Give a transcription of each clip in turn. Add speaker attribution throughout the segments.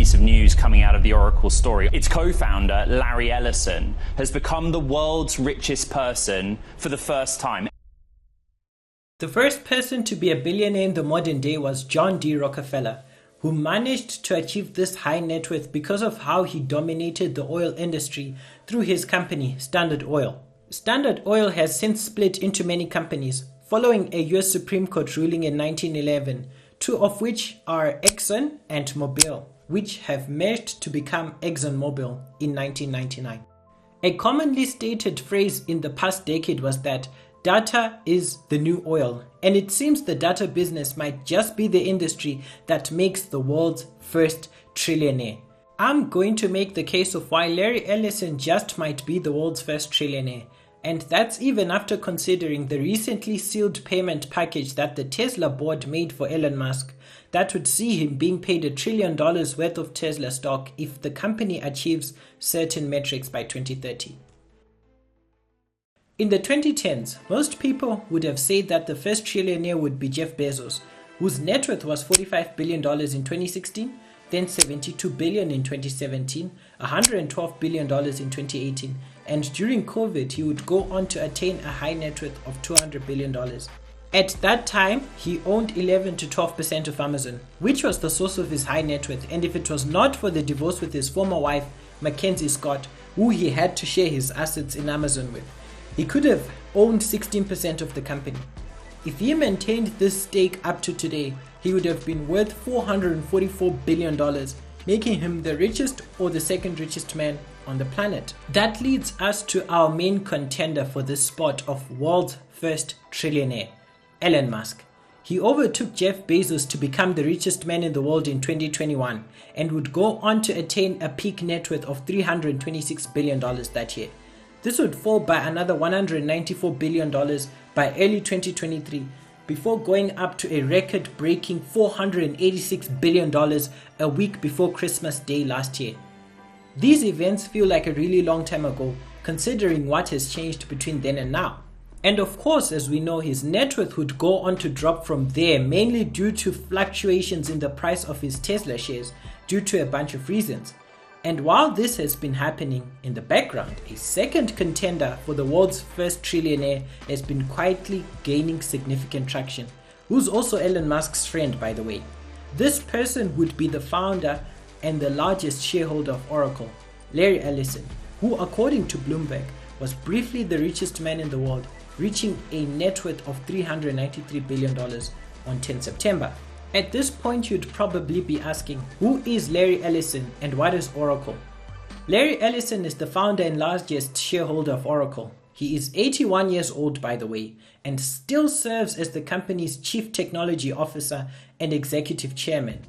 Speaker 1: piece of news coming out of the Oracle story. Its co-founder, Larry Ellison, has become the world's richest person for the first time.
Speaker 2: The first person to be a billionaire in the modern day was John D. Rockefeller, who managed to achieve this high net worth because of how he dominated the oil industry through his company, Standard Oil. Standard Oil has since split into many companies, following a US Supreme Court ruling in 1911, two of which are Exxon and Mobil, which have merged to become ExxonMobil in 1999. A commonly stated phrase in the past decade was that data is the new oil, and it seems the data business might just be the industry that makes the world's first trillionaire. I'm going to make the case of why Larry Ellison just might be the world's first trillionaire, and that's even after considering the recently sealed payment package that the Tesla board made for Elon Musk that would see him being paid $1 trillion worth of Tesla stock if the company achieves certain metrics by 2030. In the 2010s, most people would have said that the first trillionaire would be Jeff Bezos, whose net worth was $45 billion in 2016, then $72 billion in 2017, $112 billion in 2018, and during COVID, he would go on to attain a high net worth of $200 billion. At that time, he owned 11 to 12% of Amazon, which was the source of his high net worth, and if it was not for the divorce with his former wife, Mackenzie Scott, who he had to share his assets in Amazon with, he could have owned 16% of the company. If he maintained this stake up to today, he would have been worth $444 billion, making him the richest or the second richest man on the planet. That leads us to our main contender for this spot of world's first trillionaire, Elon Musk. He overtook Jeff Bezos to become the richest man in the world in 2021 and would go on to attain a peak net worth of $326 billion that year. This would fall by another $194 billion by early 2023 before going up to a record-breaking $486 billion a week before Christmas Day last year. These events feel like a really long time ago, considering what has changed between then and now. And of course, as we know, his net worth would go on to drop from there, mainly due to fluctuations in the price of his Tesla shares due to a bunch of reasons. And while this has been happening in the background, a second contender for the world's first trillionaire has been quietly gaining significant traction, who's also Elon Musk's friend, by the way. This person would be the founder and the largest shareholder of Oracle, Larry Ellison, who according to Bloomberg was briefly the richest man in the world, reaching a net worth of $393 billion on 10 September. At this point, you'd probably be asking, who is Larry Ellison and what is Oracle? Larry Ellison is the founder and largest shareholder of Oracle. He is 81 years old, by the way, and still serves as the company's chief technology officer and executive chairman.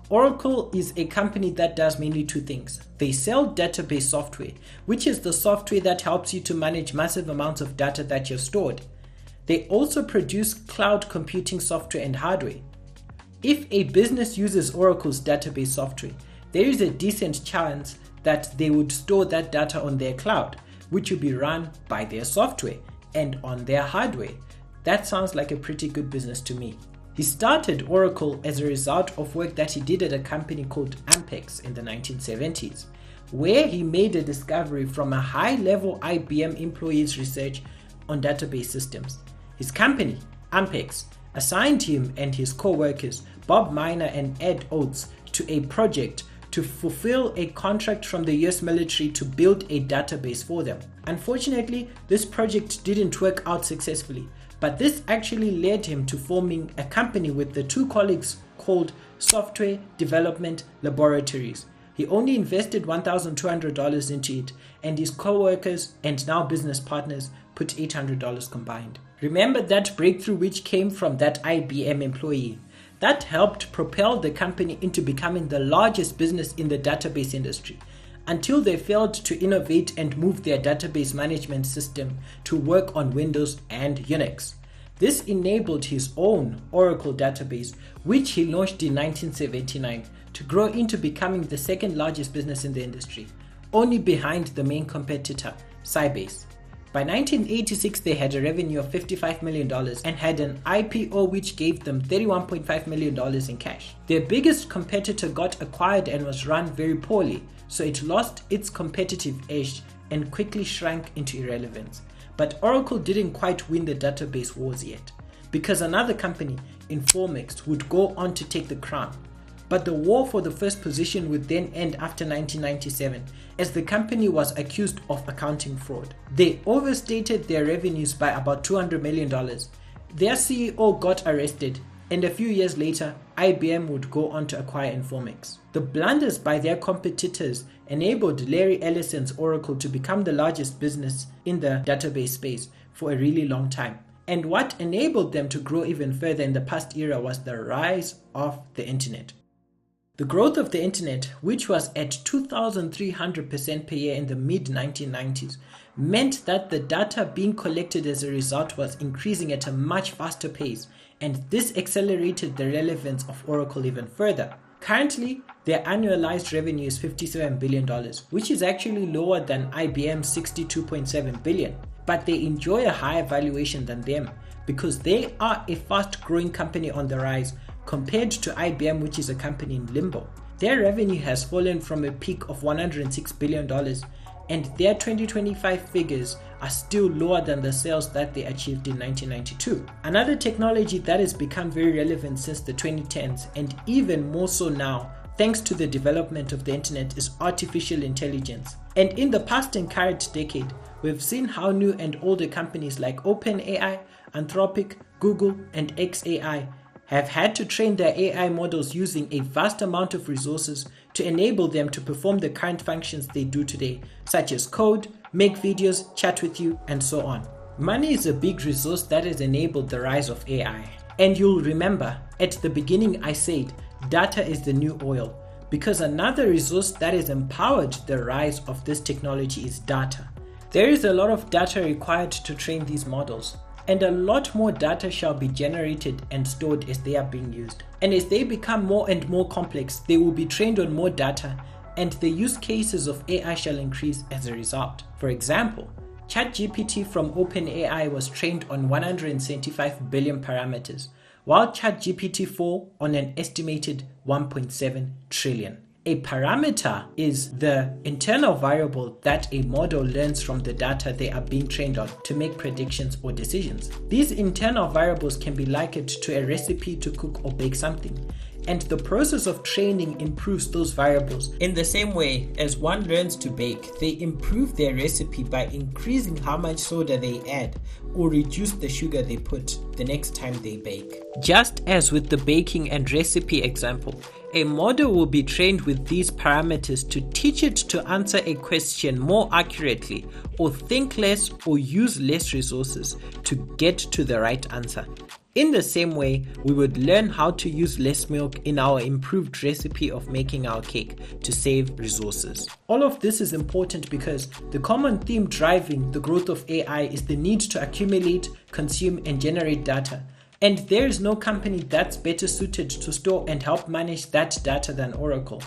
Speaker 2: Oracle is a company that does mainly two things. They sell database software, which is the software that helps you to manage massive amounts of data that you've stored. They also produce cloud computing software and hardware. If a business uses Oracle's database software, there is a decent chance that they would store that data on their cloud, which will be run by their software and on their hardware. That sounds like a pretty good business to me. He started Oracle as a result of work that he did at a company called Ampex in the 1970s, where he made a discovery from a high-level IBM employee's research on database systems. His company, Ampex, assigned him and his co-workers, Bob Miner and Ed Oates, to a project to fulfill a contract from the US military to build a database for them. Unfortunately, this project didn't work out successfully, but this actually led him to forming a company with the two colleagues called Software Development Laboratories. He only invested $1,200 into it, and his co-workers and now business partners put $800 combined. Remember that breakthrough which came from that IBM employee? That helped propel the company into becoming the largest business in the database industry, until they failed to innovate and move their database management system to work on Windows and Unix. This enabled his own Oracle database, which he launched in 1979, to grow into becoming the second largest business in the industry, only behind the main competitor, Sybase. By 1986, they had a revenue of $55 million and had an IPO which gave them $31.5 million in cash. Their biggest competitor got acquired and was run very poorly, so it lost its competitive edge and quickly shrank into irrelevance. But Oracle didn't quite win the database wars yet, because another company, Informix, would go on to take the crown. But the war for the first position would then end after 1997, as the company was accused of accounting fraud. They overstated their revenues by about $200 million. Their CEO got arrested, and a few years later, IBM would go on to acquire Informix. The blunders by their competitors enabled Larry Ellison's Oracle to become the largest business in the database space for a really long time. And what enabled them to grow even further in the past era was the rise of the internet. The growth of the internet, which was at 2,300% per year in the mid-1990s, meant that the data being collected as a result was increasing at a much faster pace, and this accelerated the relevance of Oracle even further. Currently, their annualized revenue is $57 billion, which is actually lower than IBM's $62.7 billion, but they enjoy a higher valuation than them because they are a fast-growing company on the rise, compared to IBM, which is a company in limbo. Their revenue has fallen from a peak of $106 billion, and their 2025 figures are still lower than the sales that they achieved in 1992. Another technology that has become very relevant since the 2010s, and even more so now, thanks to the development of the internet, is artificial intelligence. And in the past and current decade, we've seen how new and older companies like OpenAI, Anthropic, Google, and xAI have had to train their AI models using a vast amount of resources to enable them to perform the current functions they do today, such as code, make videos, chat with you, and so on. Money is a big resource that has enabled the rise of AI. And you'll remember, at the beginning I said, data is the new oil, because another resource that has empowered the rise of this technology is data. There is a lot of data required to train these models, and a lot more data shall be generated and stored as they are being used. And as they become more and more complex, they will be trained on more data, and the use cases of AI shall increase as a result. For example, ChatGPT from OpenAI was trained on 175 billion parameters, while ChatGPT-4 on an estimated 1.7 trillion. A parameter is the internal variable that a model learns from the data they are being trained on to make predictions or decisions. These internal variables can be likened to a recipe to cook or bake something, and the process of training improves those variables. In the same way as one learns to bake, they improve their recipe by increasing how much soda they add or reduce the sugar they put the next time they bake. Just as with the baking and recipe example, a model will be trained with these parameters to teach it to answer a question more accurately, or think less or use less resources to get to the right answer. In the same way, we would learn how to use less milk in our improved recipe of making our cake to save resources. All of this is important because the common theme driving the growth of AI is the need to accumulate, consume, and generate data. And there is no company that's better suited to store and help manage that data than Oracle.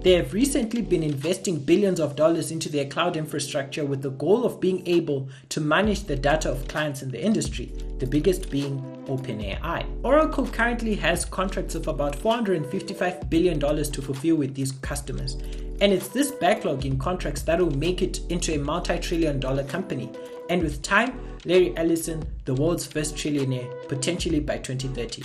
Speaker 2: They have recently been investing billions of dollars into their cloud infrastructure with the goal of being able to manage the data of clients in the industry, the biggest being OpenAI. Oracle currently has contracts of about $455 billion to fulfill with these customers. And it's this backlog in contracts that will make it into a multi-trillion-dollar company. And with time, Larry Ellison, the world's first trillionaire, potentially by 2030.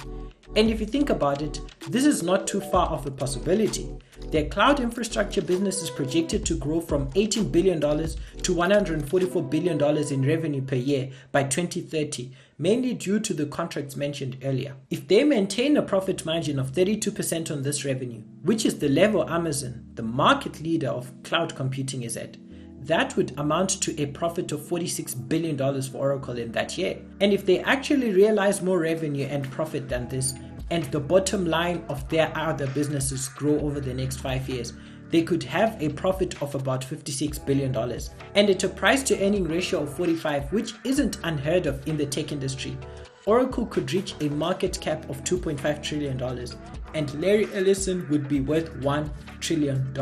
Speaker 2: And if you think about it, this is not too far off a possibility. Their cloud infrastructure business is projected to grow from $18 billion to $144 billion in revenue per year by 2030, mainly due to the contracts mentioned earlier. If they maintain a profit margin of 32% on this revenue, which is the level Amazon, the market leader of cloud computing, is at, that would amount to a profit of $46 billion for Oracle in that year. And if they actually realize more revenue and profit than this, and the bottom line of their other businesses grow over the next 5 years, they could have a profit of about $56 billion. And at a price to earning ratio of 45, which isn't unheard of in the tech industry, Oracle could reach a market cap of $2.5 trillion, and Larry Ellison would be worth $1 trillion.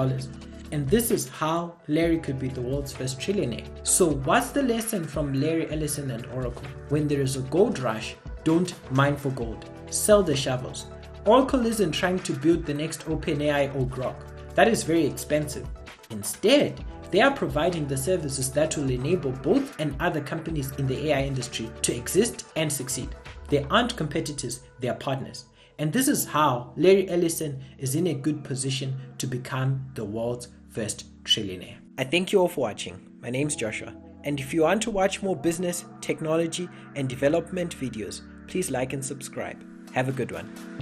Speaker 2: And this is how Larry could be the world's first trillionaire. So what's the lesson from Larry Ellison and Oracle? When there is a gold rush, don't mine for gold. Sell the shovels. Oracle isn't trying to build the next OpenAI or Grok. That is very expensive. Instead, they are providing the services that will enable both and other companies in the AI industry to exist and succeed. They aren't competitors, they are partners. And this is how Larry Ellison is in a good position to become the world's first trillionaire. I thank you all for watching. My name's Joshua. And if you want to watch more business, technology, and development videos, please like and subscribe. Have a good one.